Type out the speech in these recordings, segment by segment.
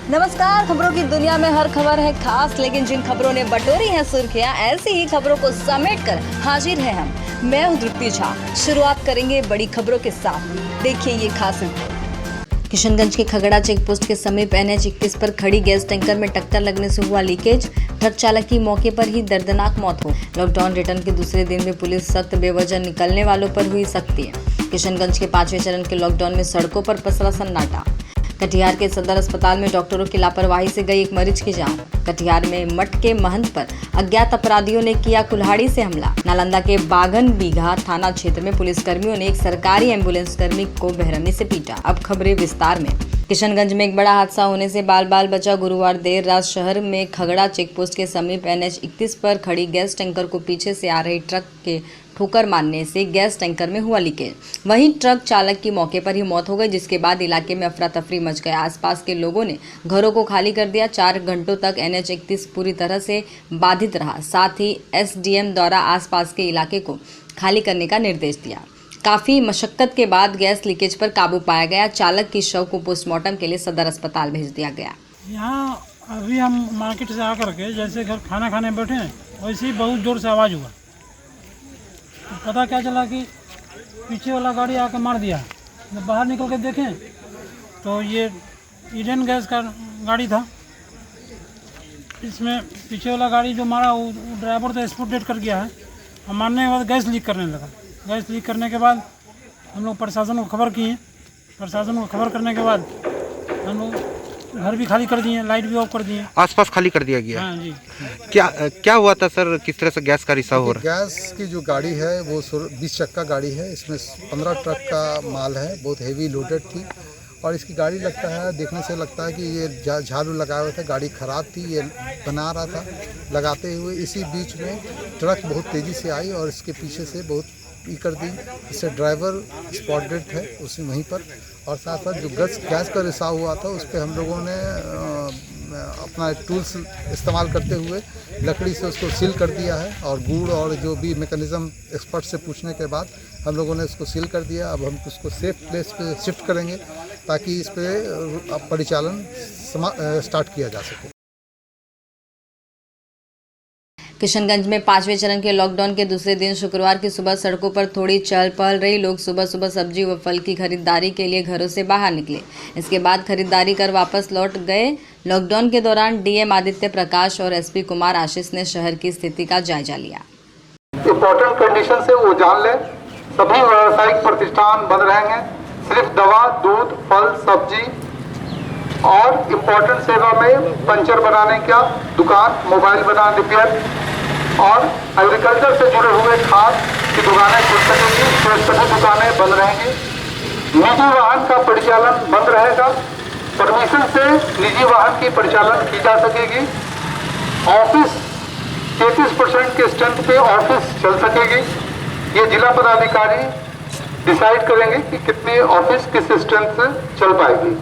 नमस्कार। खबरों की दुनिया में हर खबर है खास, लेकिन जिन खबरों ने बटोरी है सुर्खियां, ऐसी ही खबरों को समेटकर हाजिर है हम। मैं हूं तृप्ति झा। शुरुआत करेंगे बड़ी खबरों के साथ। देखिए ये खास रिपोर्ट। किशनगंज के खगड़ा चेक पोस्ट के समीप NH 31 पर खड़ी गैस टैंकर में टक्कर लगने से हुआ लीकेज। ट्रक चालक की मौके पर ही दर्दनाक मौत हो। लॉकडाउन रिटर्न के दूसरे दिन में पुलिस सख्त, बेवजह निकलने वालों पर हुई सख्ती। किशनगंज के 5वें चरण के लॉकडाउन में सड़कों पर पसरा सन्नाटा। कटिहार के सदर अस्पताल में डॉक्टरों की लापरवाही से गई एक मरीज की जान। कटिहार में मठ के महंत पर अज्ञात अपराधियों ने किया कुल्हाड़ी से हमला। नालंदा के बागन बीघा थाना क्षेत्र में पुलिसकर्मियों ने एक सरकारी एम्बुलेंस कर्मी को बेरहमी से पीटा। अब खबरें विस्तार में। किशनगंज में एक बड़ा हादसा होने से बाल बाल बचा। गुरुवार देर रात शहर में खगड़ा चेकपोस्ट के समीप NH 31 पर खड़ी गैस टैंकर को पीछे से आ रही ट्रक के ठोकर मारने से गैस टैंकर में हुआ लीकेज। वहीं ट्रक चालक की मौके पर ही मौत हो गई, जिसके बाद इलाके में अफरा तफरी मच गया। आसपास के लोगों ने घरों को खाली कर दिया। 4 घंटों तक NH 31 पूरी तरह से बाधित रहा। साथ ही SDM द्वारा आसपास के इलाके को खाली करने का निर्देश दिया। काफी मशक्कत के बाद गैस लीकेज पर काबू पाया गया। चालक की शव को पोस्टमार्टम के लिए सदर अस्पताल भेज दिया गया। यहाँ अभी हम मार्केट से आकर के जैसे घर खाना खाने बैठे वैसे ही बहुत ज़ोर से आवाज़ हुआ। तो पता क्या चला कि पीछे वाला गाड़ी आकर मार दिया। जब बाहर निकल के देखें तो ये ईडन गैस का गाड़ी था। इसमें पीछे वाला गाड़ी जो मारा वो ड्राइवर तो स्पॉट डेड कर गया है। और मारने के बाद गैस लीक करने लगा। गैस लीक करने के बाद हम लोग प्रशासन को खबर किए। प्रशासन को खबर करने के बाद हम लोग घर भी खाली कर दिए, लाइट भी ऑफ कर दिए, आसपास खाली कर दिया गया। हाँ जी। क्या हुआ था सर? किस तरह से गैस का रिसाव हो रहा है? गैस की जो गाड़ी है वो 20 चक्का गाड़ी है। इसमें 15 ट्रक का माल है, बहुत हेवी लोडेड थी। और इसकी गाड़ी लगता है, देखने से लगता है कि ये झाड़ू लगाए हुए थे। गाड़ी ख़राब थी, ये बना रहा था। लगाते हुए इसी बीच में ट्रक बहुत तेज़ी से आई और इसके पीछे से बहुत कर दी। इससे ड्राइवर स्पॉट डेड है उसी वहीं पर। और साथ साथ जो गैस का रिसाव हुआ था उस पर हम लोगों ने अपना टूल्स इस्तेमाल करते हुए लकड़ी से उसको सील कर दिया है। और गुड़ और जो भी मैकेनिज़्म एक्सपर्ट से पूछने के बाद हम लोगों ने उसको सील कर दिया। अब हम उसको सेफ प्लेस पे शिफ्ट करेंगे ताकि इस पर परिचालन स्टार्ट किया जा सके। किशनगंज में 5वें चरण के लॉकडाउन के दूसरे दिन शुक्रवार की सुबह सड़कों पर थोड़ी चहल पहल रही। लोग सुबह सुबह सब्जी व फल की खरीदारी के लिए घरों से बाहर निकले। इसके बाद खरीदारी कर वापस लौट गए। लॉकडाउन के दौरान DM आदित्य प्रकाश और SP कुमार आशीष ने शहर की स्थिति का जायजा लिया। इम्पोर्टेंट कंडीशन से वो जान लें, सभी व्यावसायिक प्रतिष्ठान बंद रहेंगे। सिर्फ दवा, दूध, फल, सब्जी और इम्पोर्टेंट सेवा में पंचर बनाने का दुकान, मोबाइल बनाने रिपेयर और एग्रीकल्चर से जुड़े हुए खाद की दुकानें खुल सकेंगी। सभी दुकानें बंद रहेंगी। निजी वाहन का परिचालन बंद रहेगा। परमिशन से निजी वाहन की परिचालन की जा सकेगी। ऑफिस 33% के स्ट्रेंथ पे ऑफिस चल सकेगी। ये जिला पदाधिकारी डिसाइड करेंगे कि कितनी ऑफिस किस स्ट्रेंथ से चल पाएगी।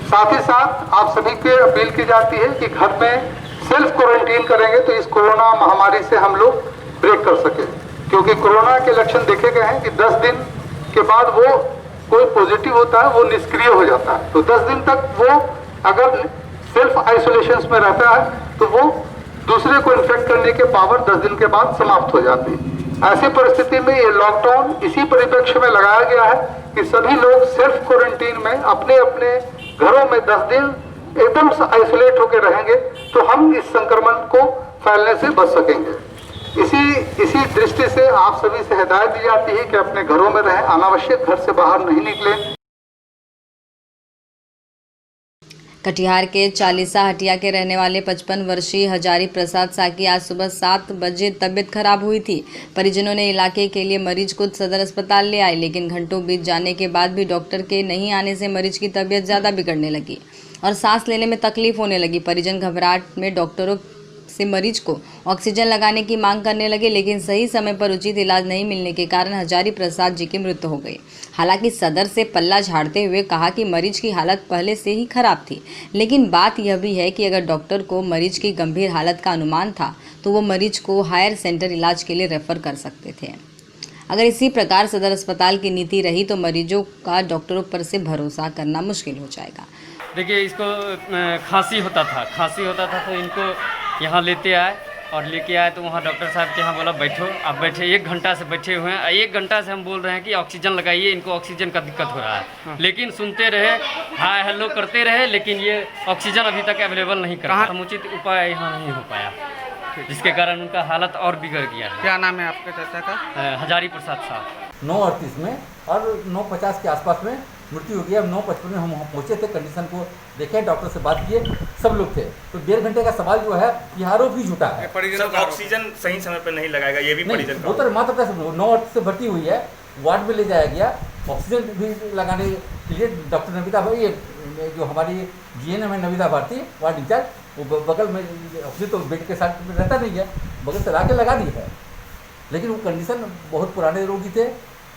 साथ ही साथ आप सभी के अपील की जाती है कि घर में सेल्फ क्वारंटीन करेंगे तो इस कोरोना महामारी से हम लोग ब्रेक कर सके। क्योंकि कोरोना के लक्षण देखे गए हैं कि 10 दिन के बाद वो कोई पॉजिटिव होता है वो निष्क्रिय हो जाता है। तो 10 दिन तक वो अगर सेल्फ आइसोलेशन में रहता है तो वो दूसरे को इन्फेक्ट करने के पावर 10 दिन के बाद समाप्त हो जाती है। ऐसी परिस्थिति में ये लॉकडाउन इसी परिप्रेक्ष्य में लगाया गया है कि सभी लोग सेल्फ क्वारंटीन में अपने अपने घरों में 10 दिन एकदम से आइसोलेट होकर रहेंगे तो हम इस संक्रमण को फैलने से बच सकेंगे। इसी दृष्टि से आप सभी से हिदायत दी जाती है कि अपने घरों में रहें, अनावश्यक घर से बाहर नहीं निकलें। कटिहार के चालीसा हटिया के रहने वाले 55 वर्षीय हजारी प्रसाद साकी आज सुबह 7 बजे तबीयत खराब हुई थी। परिजनों ने इलाके के लिए मरीज को सदर अस्पताल ले आए, लेकिन घंटों बीत जाने के बाद भी डॉक्टर के नहीं आने से मरीज की तबीयत ज़्यादा बिगड़ने लगी और सांस लेने में तकलीफ होने लगी। परिजन घबराहट में डॉक्टरों से मरीज को ऑक्सीजन लगाने की मांग करने लगे, लेकिन सही समय पर उचित इलाज नहीं मिलने के कारण हजारी प्रसाद जी की मृत्यु हो गई। हालांकि सदर से पल्ला झाड़ते हुए कहा कि मरीज की हालत पहले से ही खराब थी, लेकिन बात यह भी है कि अगर डॉक्टर को मरीज की गंभीर हालत का अनुमान था तो वो मरीज को हायर सेंटर इलाज के लिए रेफर कर सकते थे। अगर इसी प्रकार सदर अस्पताल की नीति रही तो मरीजों का डॉक्टरों पर से भरोसा करना मुश्किल हो जाएगा। देखिए इसको खांसी होता था तो इनको यहाँ लेते आए और लेके आए तो वहाँ डॉक्टर साहब के यहाँ बोला बैठो। आप बैठे 1 घंटा से बैठे हुए हैं। 1 घंटा से हम बोल रहे हैं कि ऑक्सीजन लगाइए, इनको ऑक्सीजन का दिक्कत हो रहा है, लेकिन सुनते रहे, हाय हेलो करते रहे, लेकिन ये ऑक्सीजन अभी तक अवेलेबल नहीं कर समुचित उपाय यहाँ नहीं हो पाया, जिसके कारण उनका हालत और बिगड़ गया है। क्या नाम है आपके चाचा का? हजारी प्रसाद साहब। 9:38 में और 9:50 के आसपास में मृत्यु हो गया। 9:55 में हम वहाँ पहुँचे थे, कंडीशन को देखे, डॉक्टर से बात किए, सब लोग थे। तो 1.5 घंटे का सवाल जो है ये आरोप ही झूठा है। ऑक्सीजन सही समय पर नहीं लगाएगा, ये भी परिजन वो तो माता पिता 9 से भर्ती हुई है, वार्ड में ले जाया गया, ऑक्सीजन भी लगाने के लिए डॉक्टर नविता भाई, जो हमारी GNM है नविता भारती, वार्ड इंचार्ज, वो बगल में ऑक्सीजन तो बेड के साथ रहता नहीं है, बगल से ला के लगा दी है। लेकिन वो कंडीशन बहुत पुराने रोगी थे,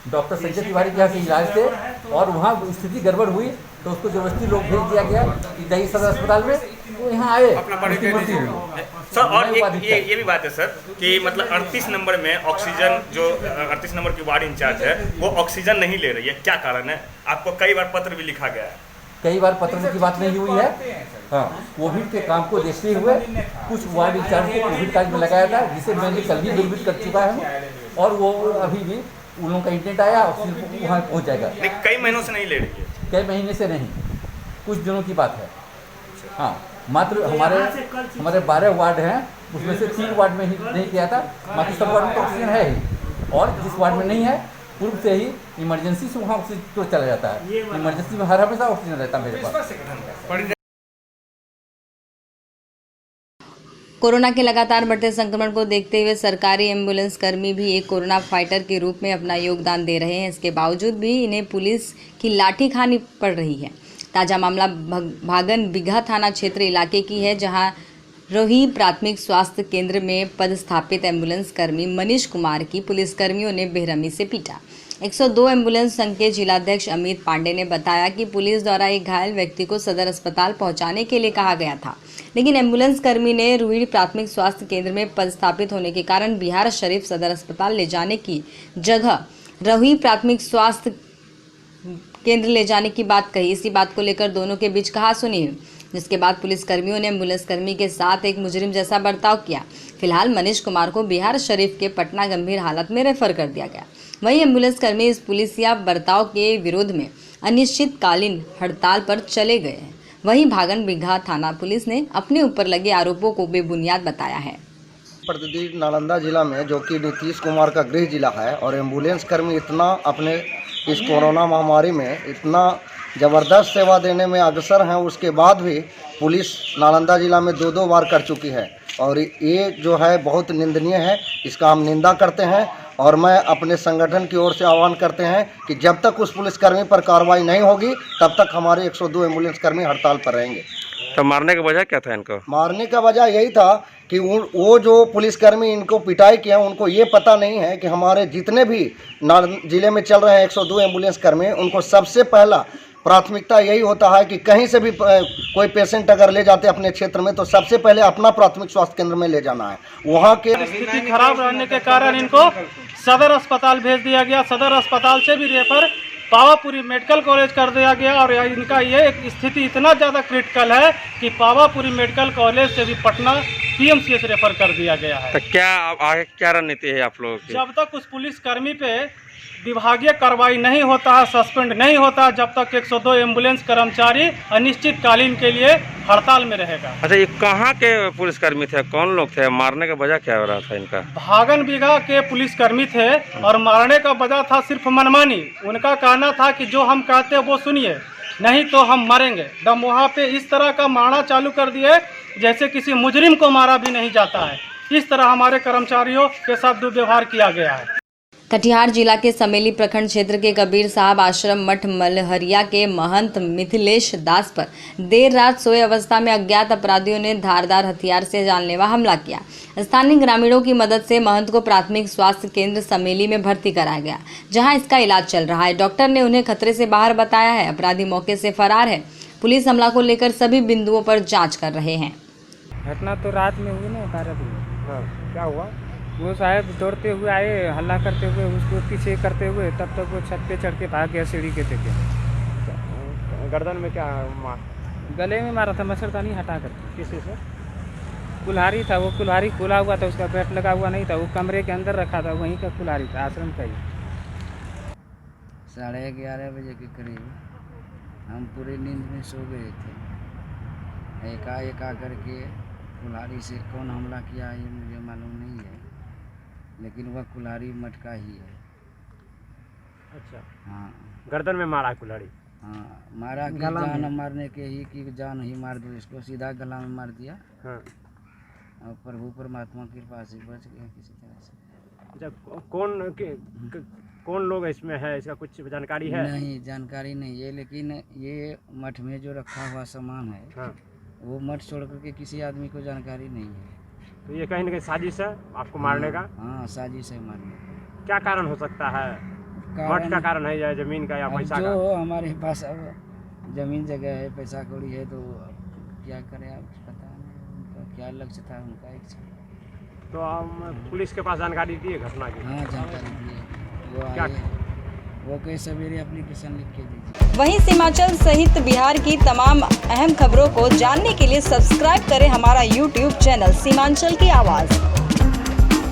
डॉक्टर संजय तिवारी के यहाँ से इलाज थे और वहाँ स्थिति गड़बड़ हुई तो उसको जबरदस्ती लोग भेज दिया गया कि जाइए सदर अस्पताल में, वो यहाँ आए। सर और ये भी बात है सर कि मतलब 38 नंबर में ऑक्सीजन, जो 38 नंबर की वार्ड इंचार्ज है वो ऑक्सीजन नहीं ले रही है, क्या कारण है? आपको कई बार पत्र भी लिखा गया है। कई बार पत्र की बात नहीं हुई है। हाँ, कोविड के काम को देखते हुए कुछ वार्ड इंचार्ज को कोविड काज में लगाया था, जिसे मैंने कल भी विजिट कर चुका है और वो अभी भी उन लोगों का इंटेंट आया, ऑक्सीजन वहाँ पहुँच जाएगा। कई महीनों से नहीं ले रही है। कई महीने से नहीं, कुछ दिनों की बात है। हाँ, मात्र हमारे 12 वार्ड हैं, उसमें से 3 वार्ड में ही नहीं किया था, बाकी सब वार्ड में तो ऑक्सीजन है ही। और जिस वार्ड में नहीं है, पूर्व से ही इमरजेंसी से वहाँ ऑक्सीजन तो चला जाता है। इमरजेंसी में हर हमेशा ऑक्सीजन रहता है मेरे पास। कोरोना के लगातार बढ़ते संक्रमण को देखते हुए सरकारी एम्बुलेंस कर्मी भी एक कोरोना फाइटर के रूप में अपना योगदान दे रहे हैं। इसके बावजूद भी इन्हें पुलिस की लाठी खानी पड़ रही है। ताज़ा मामला भागन बिघा थाना क्षेत्र इलाके की है, जहां रोही प्राथमिक स्वास्थ्य केंद्र में पदस्थापित एम्बुलेंस कर्मी मनीष कुमार की पुलिसकर्मियों ने बेरहमी से पीटा। 102 एम्बुलेंस संघ के जिलाध्यक्ष अमित पांडे ने बताया कि पुलिस द्वारा एक घायल व्यक्ति को सदर अस्पताल पहुंचाने के लिए कहा गया था, लेकिन एम्बुलेंस कर्मी ने रूही प्राथमिक स्वास्थ्य केंद्र में पदस्थापित होने के कारण बिहार शरीफ सदर अस्पताल ले जाने की जगह रूही प्राथमिक स्वास्थ्य केंद्र ले जाने की बात कही। इसी बात को लेकर दोनों के बीच कहासुनी हुई, जिसके बाद पुलिसकर्मियों ने एम्बुलेंस कर्मी के साथ एक मुजरिम जैसा बर्ताव किया। फिलहाल मनीष कुमार को बिहार शरीफ के पटना गंभीर हालत में रेफर कर दिया गया। वहीं एम्बुलेंस कर्मी इस पुलिसिया बर्ताव के विरोध में अनिश्चितकालीन हड़ताल पर चले गए हैं। वहीं भागन बिघा थाना पुलिस ने अपने ऊपर लगे आरोपों को बेबुनियाद बताया है। प्रतिदिन नालंदा जिला में, जो कि नीतीश कुमार का गृह जिला है, और एम्बुलेंस कर्मी इतना अपने इस कोरोना महामारी में इतना ज़बरदस्त सेवा देने में अग्रसर हैं, उसके बाद भी पुलिस नालंदा जिला में 2-2 बार कर चुकी है और ये जो है बहुत निंदनीय है। इसका हम निंदा करते हैं और मैं अपने संगठन की ओर से आह्वान करते हैं कि जब तक उस पुलिसकर्मी पर कार्रवाई नहीं होगी तब तक हमारे 102 एम्बुलेंस कर्मी हड़ताल पर रहेंगे। तो मारने का वजह क्या था इनको? मारने का वजह यही था कि वो जो पुलिसकर्मी इनको पिटाई किया, उनको ये पता नहीं है कि हमारे जितने भी जिले में चल रहे हैं 102 एम्बुलेंस कर्मी, उनको सबसे पहला प्राथमिकता यही होता है कि कहीं से भी कोई पेशेंट अगर ले जाते अपने क्षेत्र में तो सबसे पहले अपना प्राथमिक स्वास्थ्य केंद्र में ले जाना है। वहाँ के स्थिति खराब रहने के कारण इनको सदर अस्पताल भेज दिया गया। सदर अस्पताल से भी रेफर पावापुरी मेडिकल कॉलेज कर दिया गया और इनका ये स्थिति इतना ज़्यादा क्रिटिकल है कि पावापुरी मेडिकल कॉलेज से भी पटना PMCH रेफर कर दिया गया है। तो क्या आगे क्या रणनीति है आप लोगों की? जब तक उस पुलिसकर्मी पे विभागीय कार्रवाई नहीं होता है, सस्पेंड नहीं होता, जब तक 102 एम्बुलेंस कर्मचारी अनिश्चितकालीन के लिए हड़ताल में रहेगा। अच्छा, ये कहाँ के पुलिसकर्मी थे, कौन लोग थे, मारने का वजह क्या हो रहा था इनका? भागन बिघा के पुलिसकर्मी थे और मारने का वजह था सिर्फ मनमानी। उनका कहना था कि जो हम कहते हैं वो सुनिए, नहीं तो हम मरेंगे। दम वहाँ पे इस तरह का मारना चालू कर दिए जैसे किसी मुजरिम को मारा भी नहीं जाता है। इस तरह हमारे कर्मचारियों के साथ दुर्व्यवहार किया गया है। कटिहार जिला के समेली प्रखंड क्षेत्र के कबीर साहब आश्रम मठ मलहरिया के महंत मिथिलेश दास पर देर रात सोए अवस्था में अज्ञात अपराधियों ने धारदार हथियार से जानलेवा हमला किया। स्थानीय ग्रामीणों की मदद से महंत को प्राथमिक स्वास्थ्य केंद्र समेली में भर्ती कराया गया, जहां इसका इलाज चल रहा है। डॉक्टर ने उन्हें खतरे से बाहर बताया है। अपराधी मौके से फरार है। पुलिस हमला को लेकर सभी बिंदुओं पर जाँच कर रहे हैं। घटना तो रात में हुई ना 12 बजे। क्या हुआ? वो साहब दौड़ते हुए आए, हल्ला करते हुए, उसको पीछे करते हुए, तब तक वो छत पे चढ़ के भाग गया सीढ़ी के देखे। गर्दन में क्या गले में मारा था मच्छरदानी हटा कर। किसी से? कुल्हाड़ी था, वो कुल्हाड़ी खुला हुआ था, उसका बेल्ट लगा हुआ नहीं था, वो कमरे के अंदर रखा था, वहीं का कुल्हाड़ी था, आश्रम का ही। 11:30 बजे के करीब हम पूरी नींद में सो गए थे। एकाएक आकर के कुल्हाड़ी से कौन हमला किया ये मुझे मालूम नहीं है, लेकिन वह कुल्हाड़ी मटका ही है। अच्छा, हाँ, गर्दन में मारा कुल्हाड़ी? हाँ, मारा कि जान मारने के ही कि जान ही मार दो, इसको सीधा गला में मार दिया। हाँ। और प्रभु परमात्मा की कृपा से बच गया किसी तरह से। अच्छा, कौन लोग इसमें है, इसका कुछ जानकारी है? नहीं, जानकारी नहीं है, लेकिन ये मठ में जो रखा हुआ सामान है, हाँ, वो मठ छोड़ करके किसी आदमी को जानकारी नहीं है। तो ये कहीं ना कहीं साजिश है आपको मारने का? हाँ, साजिश है मारने का। क्या कारण हो सकता है? मठ का कारण है या जमीन का या पैसा का? जो हमारे पास अब जमीन जगह है, पैसा कौड़ी है, तो क्या करें आप, पता नहीं उनका क्या लक्ष्य था, उनका इच्छा। तो हम पुलिस के पास जानकारी दिए घटना की? हाँ, जानकारी दिए, वो क्या? आए, वो कहीं सवेरे एप्लीकेशन लिख के दीजिए। वहीं सीमांचल सहित बिहार की तमाम अहम खबरों को जानने के लिए सब्सक्राइब करें हमारा YouTube चैनल सीमांचल की आवाज़।